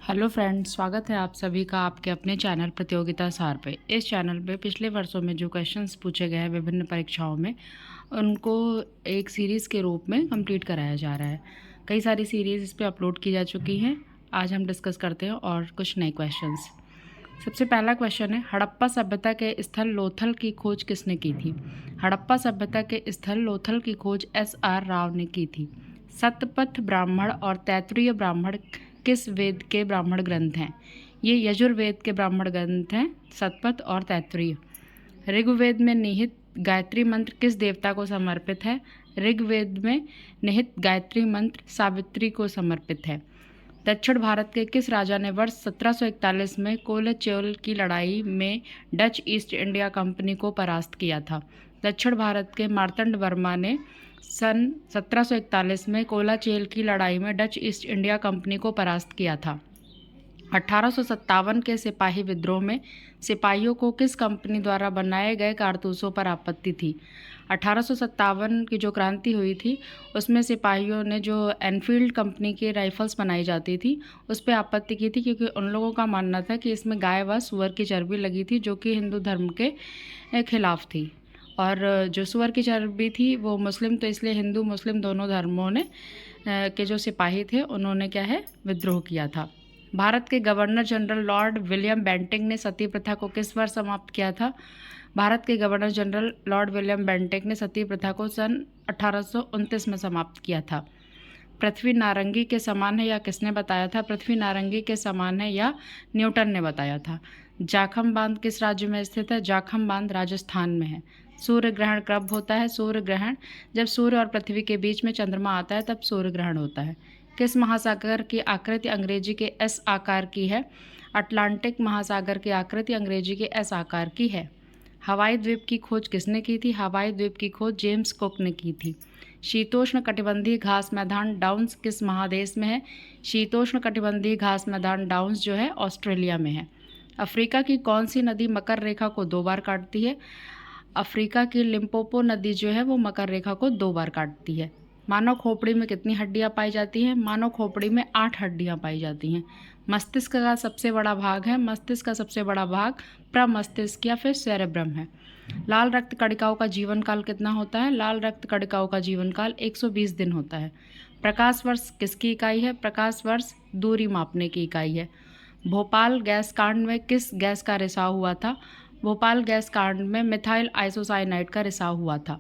Hello friends, स्वागत है आप सभी का आपके अपने चैनल प्रतियोगिता सार पे। इस चैनल पे पिछले वर्षों में जो क्वेश्चंस पूछे गए हैं विभिन्न परीक्षाओं में, उनको एक सीरीज़ के रूप में कंप्लीट कराया जा रहा है। कई सारी सीरीज़ इस पे अपलोड की जा चुकी हैं। आज हम डिस्कस करते हैं और कुछ नए क्वेश्चंस। सबसे पहला क्वेश्चन है, हड़प्पा सभ्यता के स्थल लोथल की खोज किसने की थी? हड़प्पा सभ्यता के स्थल लोथल की खोज SR राव ने की थी। सतपथ ब्राह्मण और तैत्तिरीय ब्राह्मण किस वेद के ब्राह्मण ग्रंथ हैं? ये यजुर्वेद के ब्राह्मण ग्रंथ हैं, सतपथ और तैत्तिरीय। ऋग्वेद में निहित गायत्री मंत्र किस देवता को समर्पित है? ऋग्वेद में निहित गायत्री मंत्र सावित्री को समर्पित है। दक्षिण भारत के किस राजा ने वर्ष 1741 में कोलचेल की लड़ाई में डच ईस्ट इंडिया कंपनी को परास्त किया था? दक्षिण भारत के मार्तंड वर्मा ने सन 1741 में कोलाचेल की लड़ाई में डच ईस्ट इंडिया कंपनी को परास्त किया था। 1857 के सिपाही विद्रोह में सिपाहियों को किस कंपनी द्वारा बनाए गए कारतूसों पर आपत्ति थी? 1857 की जो क्रांति हुई थी उसमें सिपाहियों ने जो एनफील्ड कंपनी की राइफल्स बनाई जाती थी उस पर आपत्ति की थी, क्योंकि उन लोगों का मानना था कि इसमें गाय व सुअर की चर्बी लगी थी, जो कि हिंदू धर्म के खिलाफ थी। और जो सुअर की चर्बी थी वो मुस्लिम, तो इसलिए हिंदू मुस्लिम दोनों धर्मों ने के जो सिपाही थे उन्होंने क्या है, विद्रोह किया था। भारत के governor general Lord William Bentinck ने सती प्रथा को किस वर्ष समाप्त किया था? भारत के governor general Lord William Bentinck ने सती प्रथा को सन 1829 में समाप्त किया था। पृथ्वी नारंगी के समान है या किसने बताया था? पृथ्वी नारंगी के समान है या न्यूटन ने बताया था। जाखम बांध किस राज्य में स्थित है? जाखम बांध राजस्थान में है। सूर्य ग्रहण कब होता है? सूर्य ग्रहण जब सूर्य और पृथ्वी के बीच में चंद्रमा आता है तब सूर्य ग्रहण होता है। किस महासागर की आकृति अंग्रेजी के एस आकार की है? अटलांटिक महासागर की आकृति अंग्रेजी के एस आकार की है। हवाई द्वीप की खोज किसने की थी? हवाई द्वीप की खोज जेम्स कुक ने की थी। शीतोष्ण कटिबंधीय घास मैदान डाउन्स किस महादेश में है? शीतोष्ण कटिबंधीय घास मैदान डाउन्स जो है ऑस्ट्रेलिया में है। अफ्रीका की कौन सी नदी मकर रेखा को 2 बार काटती है? अफ्रीका की लिम्पोपो नदी जो है वो मकर रेखा को 2 बार काटती है। मानव खोपड़ी में कितनी हड्डियां पाई जाती हैं? मानव खोपड़ी में 8 हड्डियां पाई जाती हैं। मस्तिष्क का सबसे बड़ा भाग है, मस्तिष्क का सबसे बड़ा भाग प्रमस्तिष्क या फिर सेरेब्रम है। लाल रक्त कणिकाओं का जीवन काल कितना होता है? लाल रक्त कणिकाओं का जीवन काल 120 दिन होता है। प्रकाश वर्ष किसकी इकाई है? प्रकाश वर्ष दूरी मापने की इकाई है। भोपाल गैस कांड में किस गैस का रिसाव हुआ था? भोपाल गैस कांड में मिथाइल आइसोसाइनाइड का रिसाव हुआ था।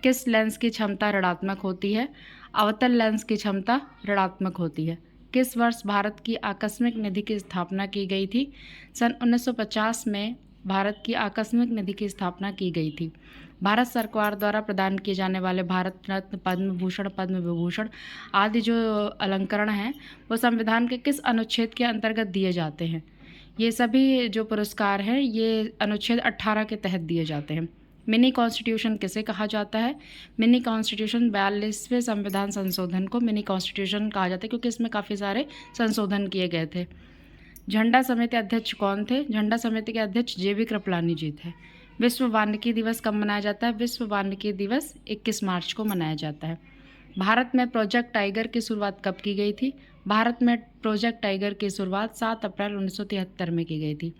किस लेंस की क्षमता ऋणात्मक होती है? अवतल लेंस की क्षमता ऋणात्मक होती है। किस वर्ष भारत की आकस्मिक निधि की स्थापना की गई थी? सन 1950 में भारत की आकस्मिक निधि की स्थापना की गई थी। भारत सरकार द्वारा प्रदान किए जाने वाले भारत रत्न, पद्म भूषण, पद्म विभूषण आदि जो अलंकरण हैं वो संविधान के किस अनुच्छेद के अंतर्गत दिए जाते हैं? ये सभी जो पुरस्कार हैं ये अनुच्छेद 18 के तहत दिए जाते हैं। मिनी कॉन्स्टिट्यूशन किसे कहा जाता है? मिनी कॉन्स्टिट्यूशन 42वें संविधान संशोधन को मिनी कॉन्स्टिट्यूशन कहा जाता है, क्योंकि इसमें काफ़ी सारे संशोधन किए गए थे। झंडा समिति अध्यक्ष कौन थे? झंडा समिति के अध्यक्ष JB कृपलानी जी थे। विश्व वानिकी दिवस कब मनाया जाता है? विश्व वानिकी दिवस 21 मार्च को मनाया जाता है। भारत में प्रोजेक्ट टाइगर की शुरुआत कब की गई थी? भारत में प्रोजेक्ट टाइगर की शुरुआत 7 अप्रैल 1973 में की गई थी।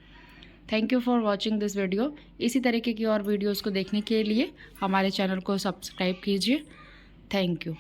Thank you for watching this video. इसी तरीके की और वीडियोज़ को देखने के लिए हमारे चैनल को सब्सक्राइब कीजिए। Thank you.